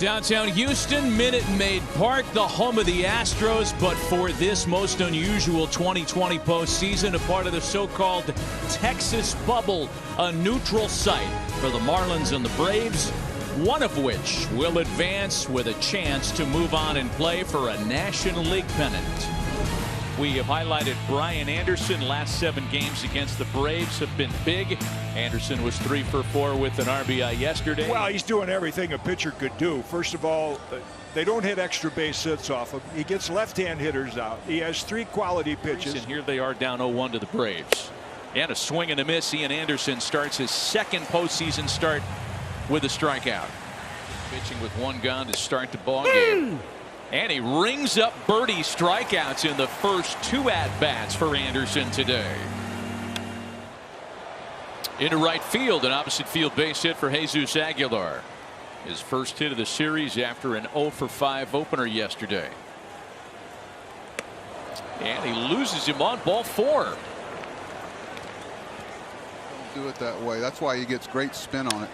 Downtown Houston, Minute Maid Park, the home of the Astros, but for this most unusual 2020 postseason, a part of the so-called Texas bubble, a neutral site for the Marlins and the Braves, one of which will advance with a chance to move on and play for a National League pennant. We have highlighted Brian Anderson. Last 7 games against the Braves have been big. Anderson was 3 for 4 with an RBI yesterday. Well, he's doing everything a pitcher could do. First of all, they don't hit extra base hits off him. He gets left-hand hitters out. He has 3 quality pitches. And here they are down 0-1 to the Braves. And a swing and a miss. Ian Anderson starts his 2nd postseason start with a strikeout. Pitching with 1 gone to start the ball game. And he rings up birdie strikeouts in the first 2 at-bats for Anderson today. Into right field, an opposite field base hit for Jesus Aguilar. His first hit of the series after an 0 for 5 opener yesterday. And he loses him on ball 4. Don't do it that way. That's why he gets great spin on it.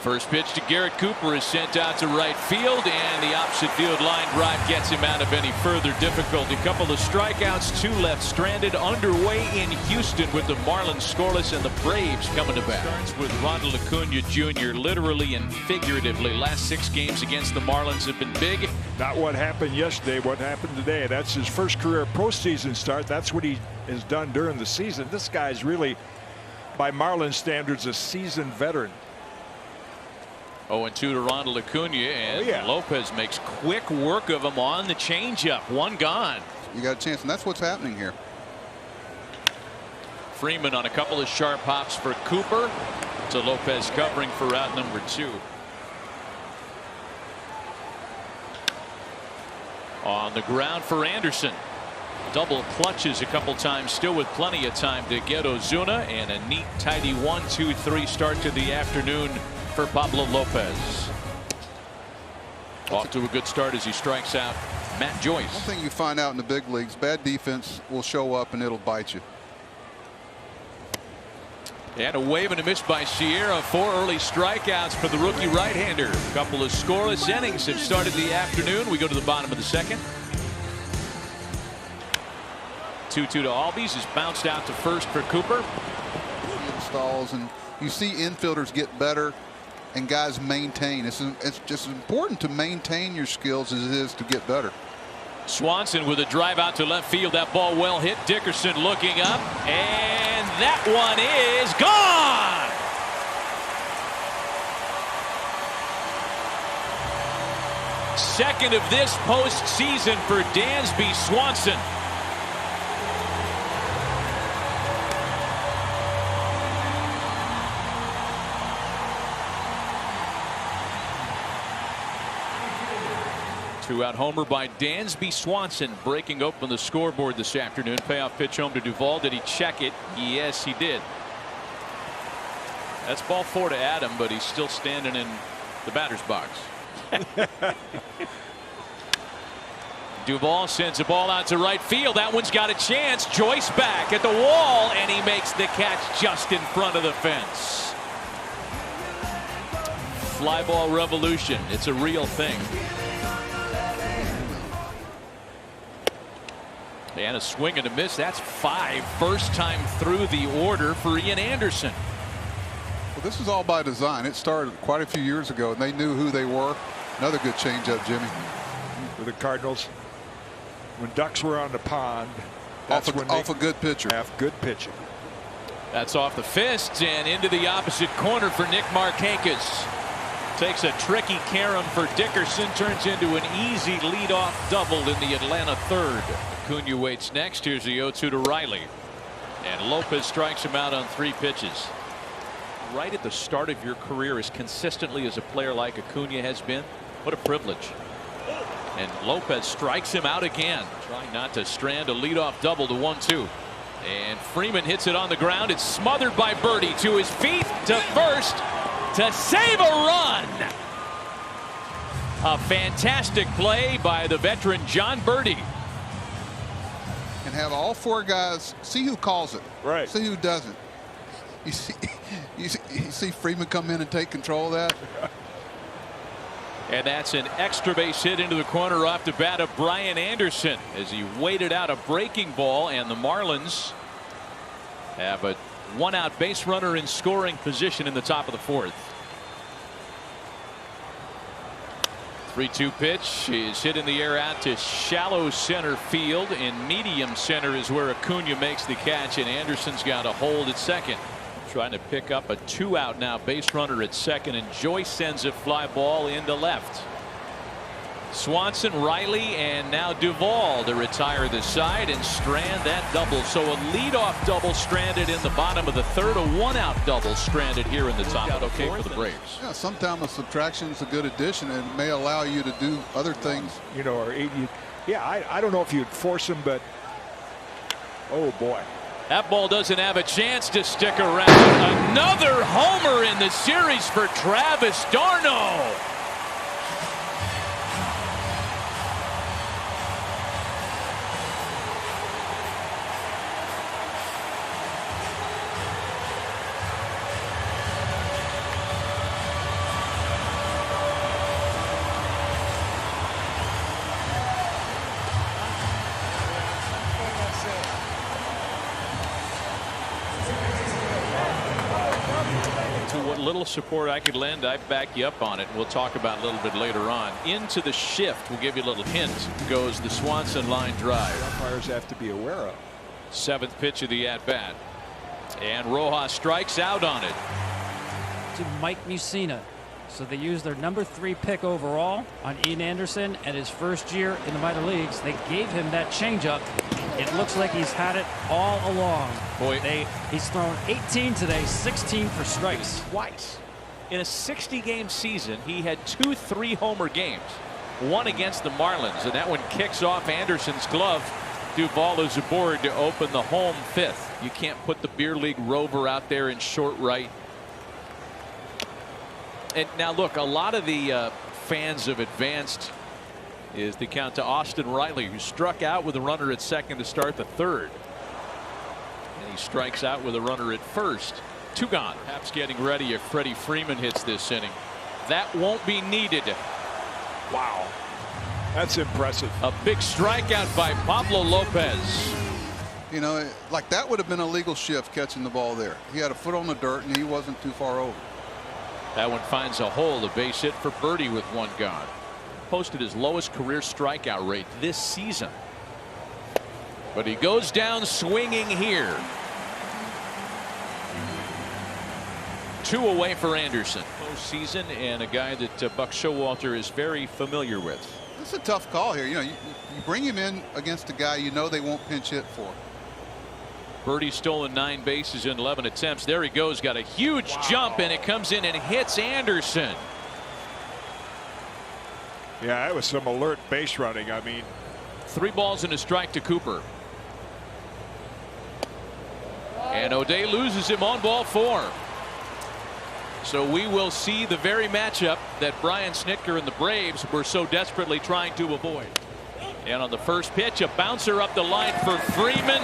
First pitch to Garrett Cooper is sent out to right field, and the opposite field line drive gets him out of any further difficulty. Couple of strikeouts, 2 left stranded. Underway in Houston with the Marlins scoreless and the Braves coming to bat. Starts with Ronald Acuna Jr. literally and figuratively. Last 6 games against the Marlins have been big. Not what happened yesterday, what happened today. That's his first career postseason start. That's what he has done during the season. This guy's really, by Marlins standards, a seasoned veteran. 0-2 to Ronald Acuna, and Lopez makes quick work of him on the changeup. 1 gone. You got a chance, and that's what's happening here. Freeman on a couple of sharp hops for Cooper. To Lopez covering for out number 2. On the ground for Anderson. Double clutches a couple times, still with plenty of time to get Ozuna, and a neat tidy 1-2-3 start to the afternoon for Pablo Lopez. Off to a good start as he strikes out Matt Joyce. One thing you find out in the big leagues, bad defense will show up and it'll bite you. And a wave and a miss by Sierra. 4 early strikeouts for the rookie right-hander. A couple of scoreless innings have started the afternoon. We go to the bottom of the 2nd. 2-2 to Albies is bounced out to first for Cooper. Installs, and you see infielders get better and guys maintain. It's just as important to maintain your skills as it is to get better. Swanson with a drive out to left field. That ball well hit. Dickerson looking up, and that one is gone. Second of this postseason for Dansby Swanson. Two-out homer by Dansby Swanson, breaking open the scoreboard this afternoon. Payoff pitch home to Duvall. Did he check it? Yes, he did. That's ball 4 to Adam, but he's still standing in the batter's box. Duvall sends a ball out to right field. That one's got a chance. Joyce back at the wall, and he makes the catch just in front of the fence. Fly ball revolution. It's a real thing. And a swing and a miss. That's 5. First time through the order for Ian Anderson. Well, this is all by design. It started quite a few years ago, and they knew who they were. Another good changeup, Jimmy. For the Cardinals, when ducks were on the pond, off a good pitcher. Have good pitching. That's off the fist and into the opposite corner for Nick Markakis. Takes a tricky carom for Dickerson, turns into an easy leadoff double in the Atlanta 3rd. Acuna waits next. Here's the 0-2 to Riley, and Lopez strikes him out on 3 pitches. Right at the start of your career, as consistently as a player like Acuna has been, what a privilege. And Lopez strikes him out again, trying not to strand a leadoff double to 1-2. And Freeman hits it on the ground. It's smothered by Birdie to his feet to first to save a run. A fantastic play by the veteran John Birdie. And have all 4 guys see who calls it. Right. See who doesn't. You see Freeman come in and take control of that. And that's an extra base hit into the corner off the bat of Brian Anderson as he waited out a breaking ball, and the Marlins have a 1-out base runner in scoring position in the top of the 4th. 3-2 pitch is hit in the air out to shallow center field. In medium center is where Acuna makes the catch, and Anderson's got a hold at second. Trying to pick up a 2-out now base runner at second, and Joyce sends a fly ball into left. Swanson, Riley, and now Duvall to retire the side and strand that double. So a leadoff double stranded in the bottom of the 3rd, a 1-out double stranded here in the top of the 4th for the Braves. Yeah, sometimes a subtraction is a good addition, and it may allow you to do other things. You know, or yeah, I don't know if you'd force him, but oh boy. That ball doesn't have a chance to stick around. Another homer in the series for Travis d'Arnaud. Little support I could lend, I back you up on it. We'll talk about a little bit later on. Into the shift, we'll give you a little hint, goes the Swanson line drive. Umpires have to be aware of. 7th pitch of the at bat, and Rojas strikes out on it. To Mike Mussina. So they used their number 3 pick overall on Ian Anderson at his first year in the minor leagues. They gave him that changeup. It looks like he's had it all along. Boy, he's thrown 18 today, 16 for strikes. Twice. In a 60-game season, he had 2 3-homer games. One against the Marlins, and that one kicks off Anderson's glove. Duvall is aboard to open the home 5th. You can't put the beer league rover out there in short right. And now look, a lot of the fans have advanced is the count to Austin Riley, who struck out with a runner at second to start the 3rd. And he strikes out with a runner at first. 2 gone. Perhaps getting ready if Freddie Freeman hits this inning. That won't be needed. Wow. That's impressive. A big strikeout by Pablo Lopez. You know, like that would have been a legal shift catching the ball there. He had a foot on the dirt and he wasn't too far over. That one finds a hole, a base hit for Birdie with 1 gone. Posted his lowest career strikeout rate this season. But he goes down swinging here. 2 away for Anderson. Postseason, and a guy that Buck Showalter is very familiar with. It's a tough call here. You know, you bring him in against a guy you know they won't pinch hit for. Birdie stolen 9 bases in 11 attempts. There he goes. Got a huge jump, and it comes in and hits Anderson. Yeah, that was some alert base running. I mean, 3 balls and a strike to Cooper. And O'Day loses him on ball 4. So we will see the very matchup that Brian Snitker and the Braves were so desperately trying to avoid. And on the first pitch, a bouncer up the line for Freeman,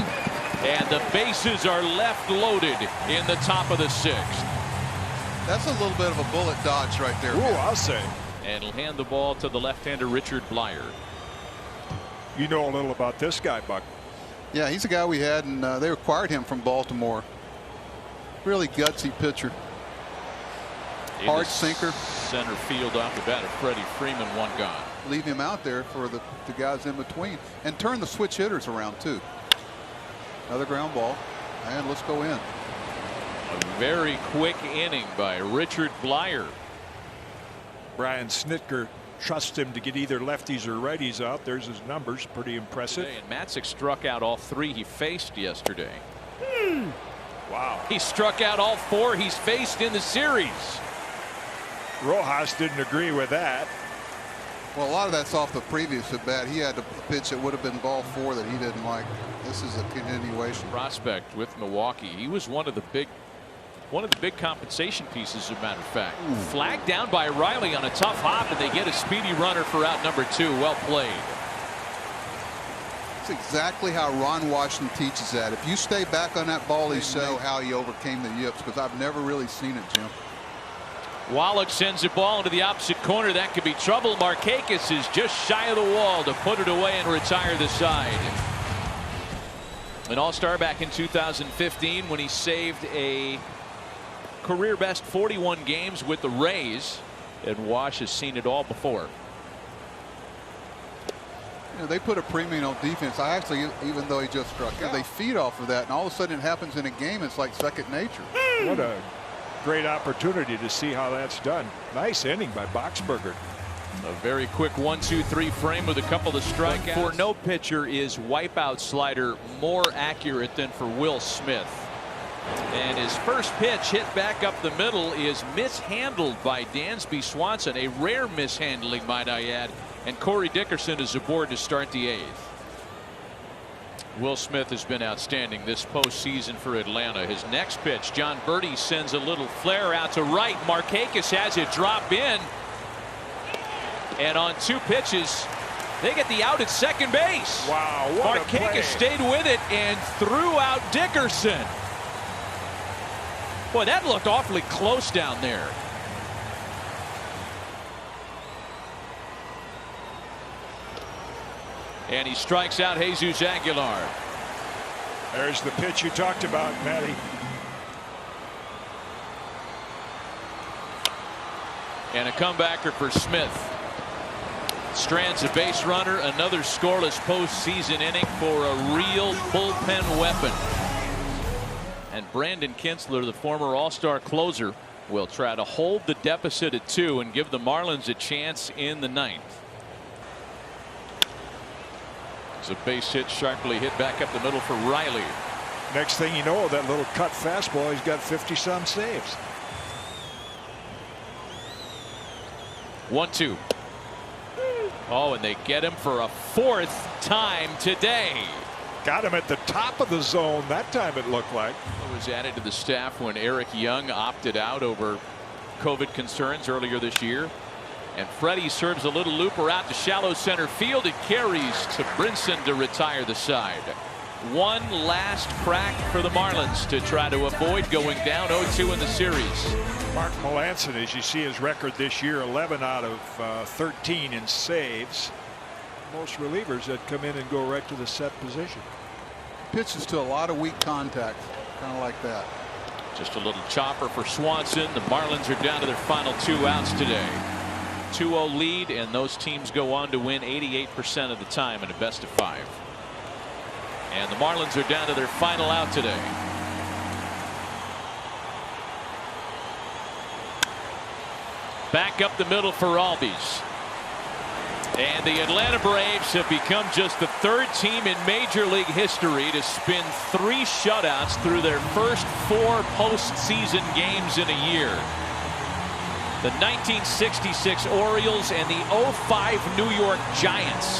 and the bases are left loaded in the top of the 6th. That's a little bit of a bullet dodge right there. Ooh, I'll say. And he'll hand the ball to the left-hander Richard Blyer. You know a little about this guy, Buck. Yeah, he's a guy we had, and they acquired him from Baltimore. Really gutsy pitcher. Hard sinker. Center field off the bat of Freddie Freeman, 1 gone. Leave him out there for the guys in between, and turn the switch hitters around too. Another ground ball, and let's go in. A very quick inning by Richard Blyer. Brian Snitker trusts him to get either lefties or righties out. There's his numbers. Pretty impressive. And Matzik struck out all 3 he faced yesterday. Wow. He struck out all 4 he's faced in the series. Rojas didn't agree with that. Well, a lot of that's off the previous at bat. He had a pitch that would have been ball 4 that he didn't like. This is a continuation. Prospect with Milwaukee. He was one of the big compensation pieces, as a matter of fact. Flagged down by Riley on a tough hop, and they get a speedy runner for out number 2. Well played. That's exactly how Ron Washington teaches that. If you stay back on that ball, he show how he overcame the yips, because I've never really seen it, Jim. Wallach sends the ball into the opposite corner. That could be trouble. Markakis is just shy of the wall to put it away and retire the side. An all-star back in 2015 when he saved a career best 41 games with the Rays, and Wash has seen it all before. You know, they put a premium on defense. I actually, even though he just struck out, they feed off of that, and all of a sudden it happens in a game. It's like second nature. What a great opportunity to see how that's done. Nice inning by Boxberger. A very quick 1-2-3 frame with a couple of strikeouts. For no pitcher is wipeout slider more accurate than for Will Smith. And his first pitch hit back up the middle is mishandled by Dansby Swanson. A rare mishandling, might I add. And Corey Dickerson is aboard to start the 8th. Will Smith has been outstanding this postseason for Atlanta. His next pitch, John Birdie sends a little flare out to right. Markakis has it drop in. And on 2 pitches, they get the out at second base. Wow, what a play. Markakis stayed with it and threw out Dickerson. Boy, that looked awfully close down there. And he strikes out Jesus Aguilar. There's the pitch you talked about, Matty. And a comebacker for Smith. Strands a base runner. Another scoreless postseason inning for a real bullpen weapon. And Brandon Kinsler, the former all-star closer, will try to hold the deficit at 2 and give the Marlins a chance in the 9th. It's a base hit, sharply hit back up the middle for Riley. Next thing you know, that little cut fastball, he's got 50-some saves. 1-2. Oh, and they get him for a 4th time today. Got him at the top of the zone that time, it looked like. It was added to the staff when Eric Young opted out over COVID concerns earlier this year. And Freddie serves a little looper out to shallow center field. It carries to Brinson to retire the side. One last crack for the Marlins to try to avoid going down 0-2 in the series. Mark Melancon, as you see his record this year, 11 out of 13 in saves. Most relievers that come in and go right to the set position. Pitches to a lot of weak contact, kind of like that. Just a little chopper for Swanson. The Marlins are down to their final 2 outs today. 2-0 lead, and those teams go on to win 88% of the time in a best of 5. And the Marlins are down to their final out today. Back up the middle for Albies. And the Atlanta Braves have become just the 3rd team in Major League history to spin 3 shutouts through their first 4 postseason games in a year. The 1966 Orioles and the 05 New York Giants